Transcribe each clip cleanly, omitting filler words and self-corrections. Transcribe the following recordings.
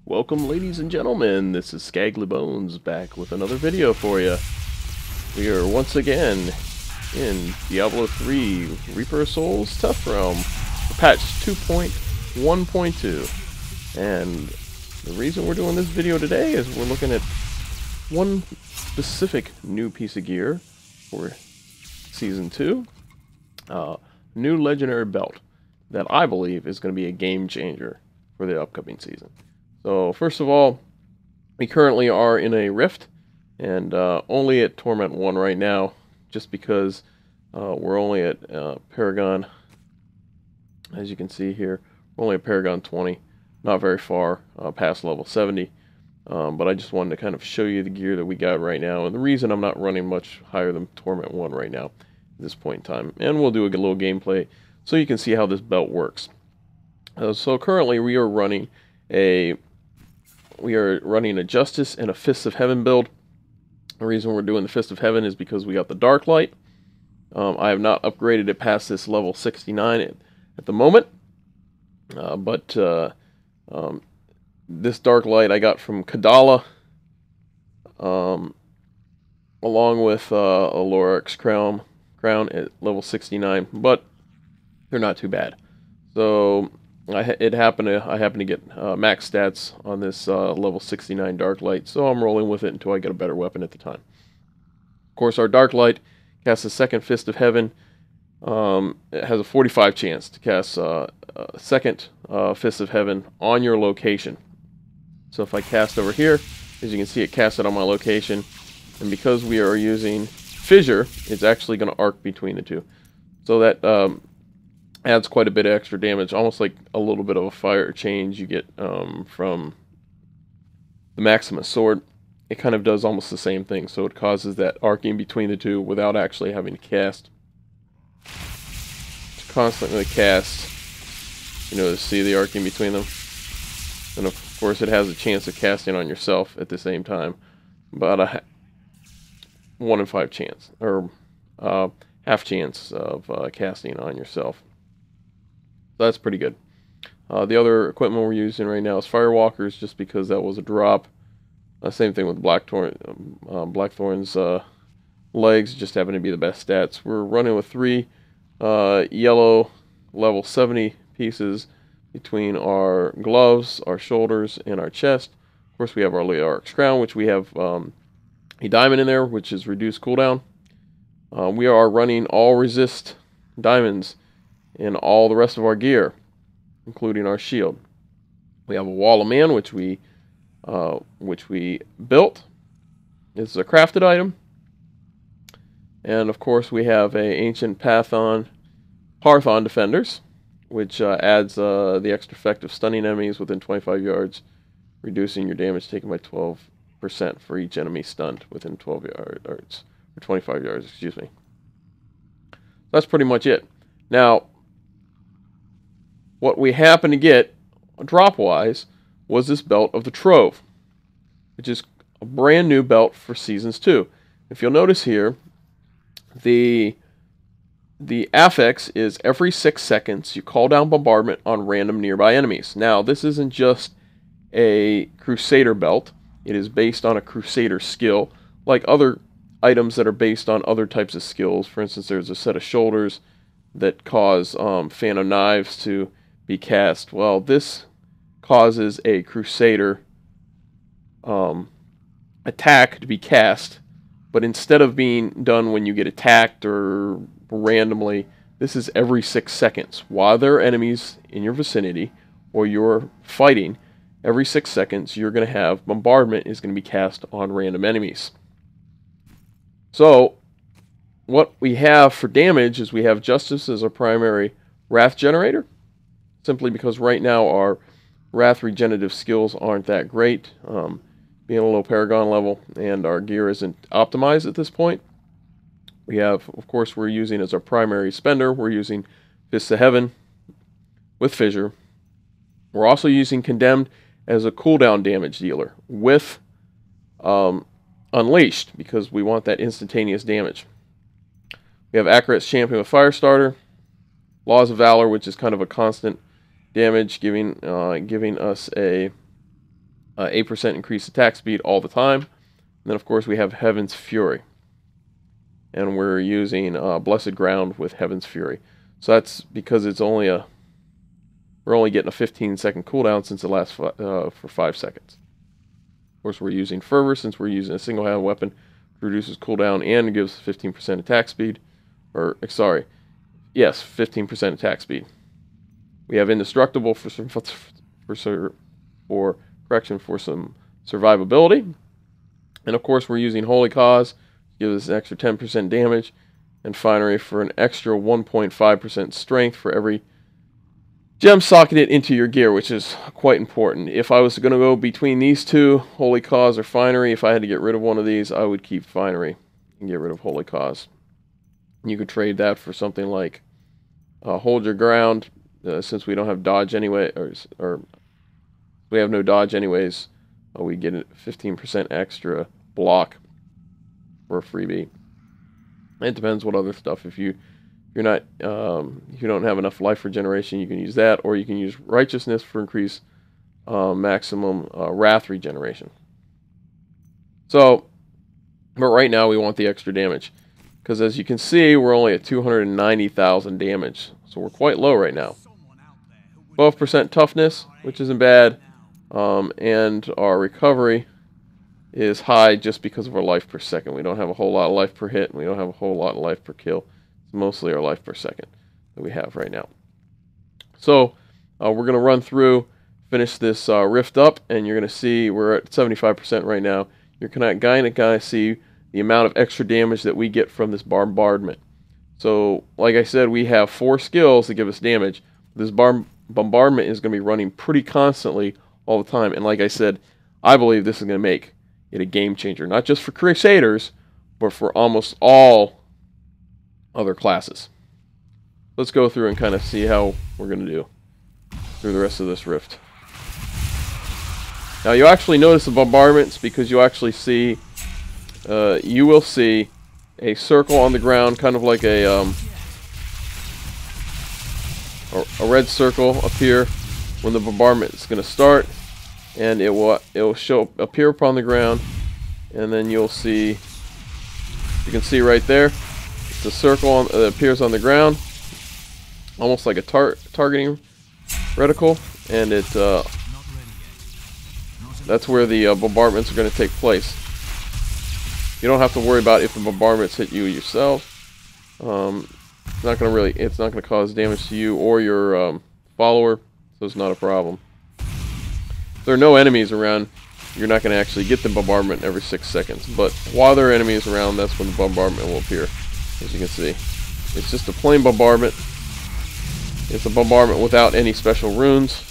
Welcome, ladies and gentlemen. This is Skaggly Bones back with another video for you. We are once again in Diablo 3 Reaper of Souls Tough Realm, patch 2.1.2. And the reason we're doing this video today is we're looking at one specific new piece of gear for Season 2. New legendary belt that I believe is going to be a game changer for the upcoming season. So first of all, we currently are in a rift, and only at Torment 1 right now, just because we're only at Paragon, as you can see here, we're only at Paragon 20, not very far past level 70, but I just wanted to kind of show you the gear that we got right now, and the reason I'm not running much higher than Torment 1 right now at this point in time, and we'll do a little gameplay so you can see how this belt works. So currently we are running a Justice and a Fists of Heaven build. The reason we're doing the Fist of Heaven is because we got the Dark Light. I have not upgraded it past this level 69 at the moment. But this Dark Light I got from Kadala, along with a Lorix crown at level 69. But they're not too bad. So I happened to get max stats on this level 69 Dark Light, so I'm rolling with it until I get a better weapon at the time. Of course, our Dark Light casts a second Fist of Heaven. It has a 45 chance to cast a second Fist of Heaven on your location. So if I cast over here, as you can see, it casts it on my location, and because we are using Fissure, it's actually going to arc between the two. So that adds quite a bit of extra damage, almost like a little bit of a fire change you get from the Maximus sword. It kind of does almost the same thing, so it causes that arcing between the two without actually having to cast. To constantly cast, to see the arcing between them. And of course it has a chance of casting on yourself at the same time. About a 1 in 5 chance, or half chance of casting on yourself. So that's pretty good. The other equipment we're using right now is Firewalkers, just because that was a drop. Same thing with Blackthorn's legs, just happen to be the best stats. We're running with 3 yellow level 70 pieces between our gloves, our shoulders, and our chest. Of course, we have our Lorix crown, which we have a diamond in there, which is reduced cooldown. We are running all resist diamonds in all the rest of our gear, including our shield. We have a Wall of Man, which we built. It's a crafted item. And of course we have a Ancient Parthon Defenders, which adds the extra effect of stunning enemies within 25 yards, reducing your damage taken by 12% for each enemy stunned within 12 yards, or 25 yards, excuse me. That's pretty much it. Now, what we happened to get, drop-wise, was this belt of the Trove, which is a brand new belt for Seasons 2. If you'll notice here, the affix is every 6 seconds you call down bombardment on random nearby enemies. Now, this isn't just a Crusader belt. It is based on a Crusader skill, like other items that are based on other types of skills. For instance, there's a set of shoulders that cause Phantom Knives to be cast. Well, this causes a Crusader attack to be cast, but instead of being done when you get attacked or randomly, this is every 6 seconds. While there are enemies in your vicinity or you're fighting, every 6 seconds you're going to have bombardment is going to be cast on random enemies. So what we have for damage is we have Justice as our primary Wrath generator, simply because right now our Wrath regenerative skills aren't that great, being a low Paragon level, and our gear isn't optimized at this point. We have, of course, we're using as our primary spender, we're using Fists of Heaven with Fissure. We're also using Condemned as a cooldown damage dealer with Unleashed, because we want that instantaneous damage. We have Akarat's Champion with Firestarter, Laws of Valor, which is kind of a constant damage, giving us a 8% increased attack speed all the time. And then, of course, we have Heaven's Fury. And we're using Blessed Ground with Heaven's Fury. So that's because it's only we're only getting a 15-second cooldown since it lasts for 5 seconds. Of course, we're using Fervor since we're using a single-handed weapon. It reduces cooldown and gives 15% attack speed. Or, sorry, yes, 15% attack speed. We have Indestructible for some survivability. And of course, we're using Holy Cause, gives us an extra 10% damage, and Finery for an extra 1.5% strength for every gem socketed into your gear, which is quite important. If I was going to go between these two, Holy Cause or Finery, if I had to get rid of one of these, I would keep Finery and get rid of Holy Cause. You could trade that for something like Hold Your Ground, since we don't have dodge anyway, or we have no dodge anyways, we get a 15% extra block for a freebie. It depends what other stuff. If you don't have enough life regeneration, you can use that, or you can use Righteousness for increased maximum wrath regeneration. So, but right now we want the extra damage, because as you can see, we're only at 290,000 damage, so we're quite low right now. 12% toughness, which isn't bad, and our recovery is high just because of our life per second. We don't have a whole lot of life per hit, and we don't have a whole lot of life per kill. It's mostly our life per second that we have right now. So we're going to run through, finish this rift up, and you're going to see we're at 75% right now. You're going to see the amount of extra damage that we get from this bombardment. So, like I said, we have 4 skills that give us damage. This bombardment is going to be running pretty constantly all the time. And like I said, I believe this is going to make it a game changer. Not just for Crusaders, but for almost all other classes. Let's go through and kind of see how we're going to do through the rest of this rift. Now, you actually notice the bombardments because you actually see, you will see a circle on the ground, kind of like a red circle appear when the bombardment is going to start, and it will appear upon the ground, and then you'll see, you can see right there, it's a circle that appears on the ground, almost like a targeting reticle, and that's where the bombardments are going to take place. You don't have to worry about if the bombardments hit you yourself. It's not going to cause damage to you or your follower, so it's not a problem. If there are no enemies around, you're not going to actually get the bombardment every 6 seconds. But while there are enemies around, that's when the bombardment will appear. As you can see, it's just a plain bombardment. It's a bombardment without any special runes,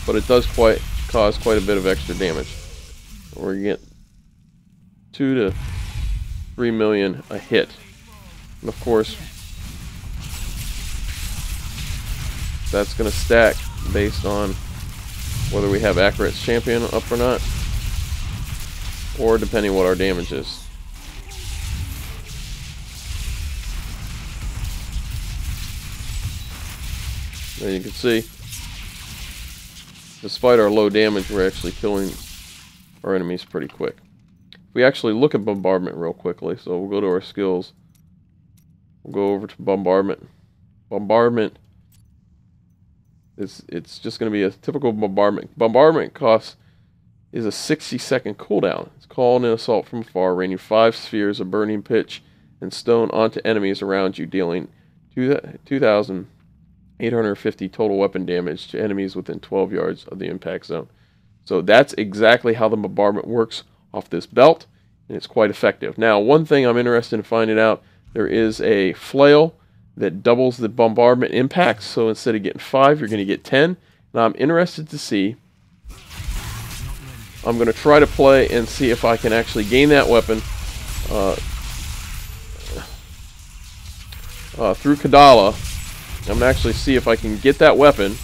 but it does cause quite a bit of extra damage. Or you get 2 to 3 million a hit. And of course, that's going to stack based on whether we have Accurate Champion up or not, or depending what our damage is. There you can see, despite our low damage, we're actually killing our enemies pretty quick. If we actually look at bombardment real quickly, so we'll go to our skills. We'll go over to bombardment. Bombardment it's just going to be a typical bombardment. Bombardment is a 60-second cooldown. It's called an assault from afar, raining 5 spheres of burning pitch and stone onto enemies around you, dealing 2,850 total weapon damage to enemies within 12 yards of the impact zone. So that's exactly how the bombardment works off this belt, and it's quite effective. Now, one thing I'm interested in finding out, there is a flail that doubles the bombardment impacts, so instead of getting 5, you're going to get 10. Now, I'm interested to see, I'm going to try to play and see if I can actually gain that weapon through Kadala. I'm going to actually see if I can get that weapon,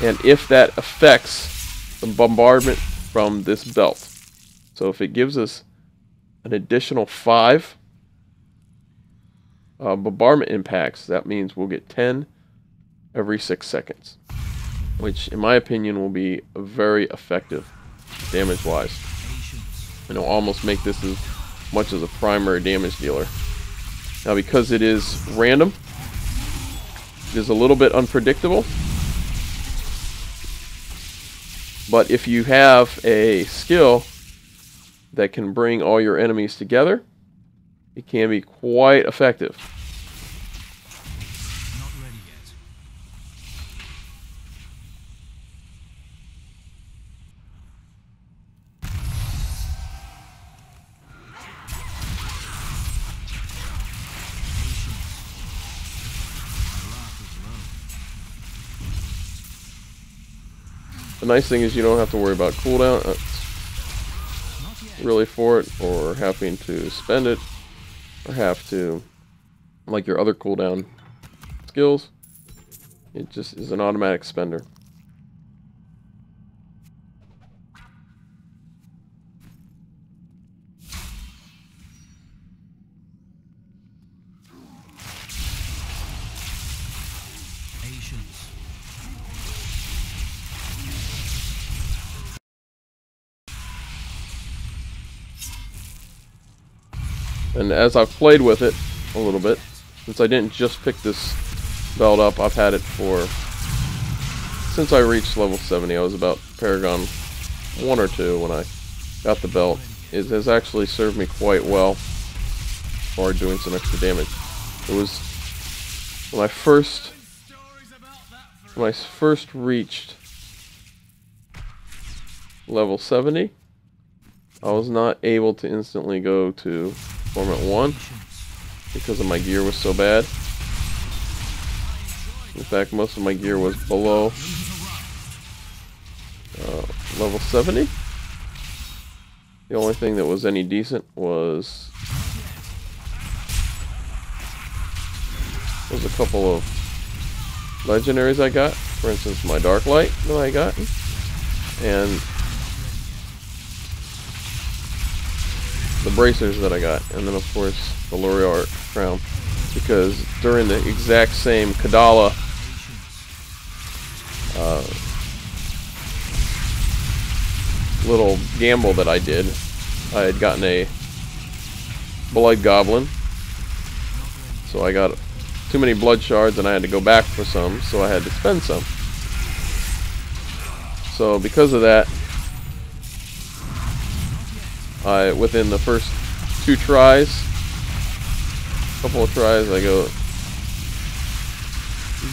and if that affects the bombardment from this belt. So if it gives us an additional 5 bombardment impacts, that means we'll get 10 every 6 seconds. which in my opinion will be very effective damage-wise. And it'll almost make this as much as a primary damage dealer. Now, because it is random, it is a little bit unpredictable. But if you have a skill that can bring all your enemies together, it can be quite effective. Not ready yet. The nice thing is you don't have to worry about cooldown really for it, or having to spend it, or have to, like your other cooldown skills. It just is an automatic spender. Patience. And as I've played with it a little bit, since I didn't just pick this belt up, I've had it since I reached level 70. I was about Paragon 1 or 2 when I got the belt. It has actually served me quite well for doing some extra damage. It was when I first reached level 70, I was not able to instantly go to Format 1 because of my gear was so bad. In fact, most of my gear was below level 70. The only thing that was any decent was a couple of legendaries I got. For instance, my Dark Light that I got, and the bracers that I got, and then of course the Loriar crown, because during the exact same Kadala little gamble that I did, I had gotten a Blood Goblin, so I got too many blood shards and I had to go back for some, so I had to spend some. So because of that, within the first 2 tries, couple of tries, I go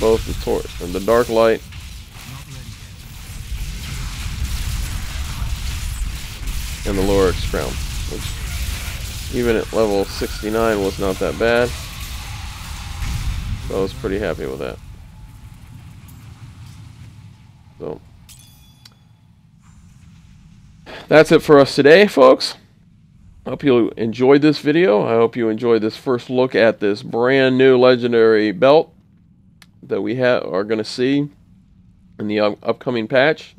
both the Dark Light and the Lorix Crown, which even at level 69 was not that bad. So I was pretty happy with that. So that's it for us today, folks. I hope you enjoyed this video. I hope you enjoyed this first look at this brand new legendary belt that we are going to see in the upcoming patch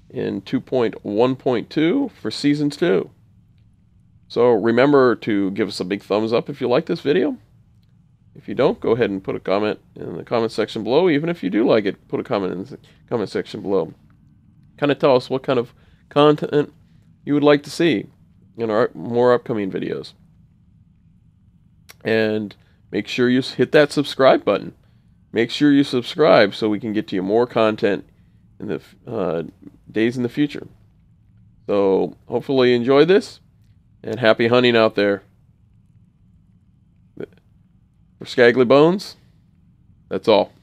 in 2.1.2 for Season 2. So remember to give us a big thumbs up if you like this video. If you don't, go ahead and put a comment in the comment section below. Even if you do like it, put a comment in the comment section below. Kind of tell us what kind of content you would like to see in our more upcoming videos. And make sure you hit that subscribe button. Make sure you subscribe so we can get to you more content in the days in the future. So hopefully you enjoyed this, and happy hunting out there. For Skaggly Bones, that's all.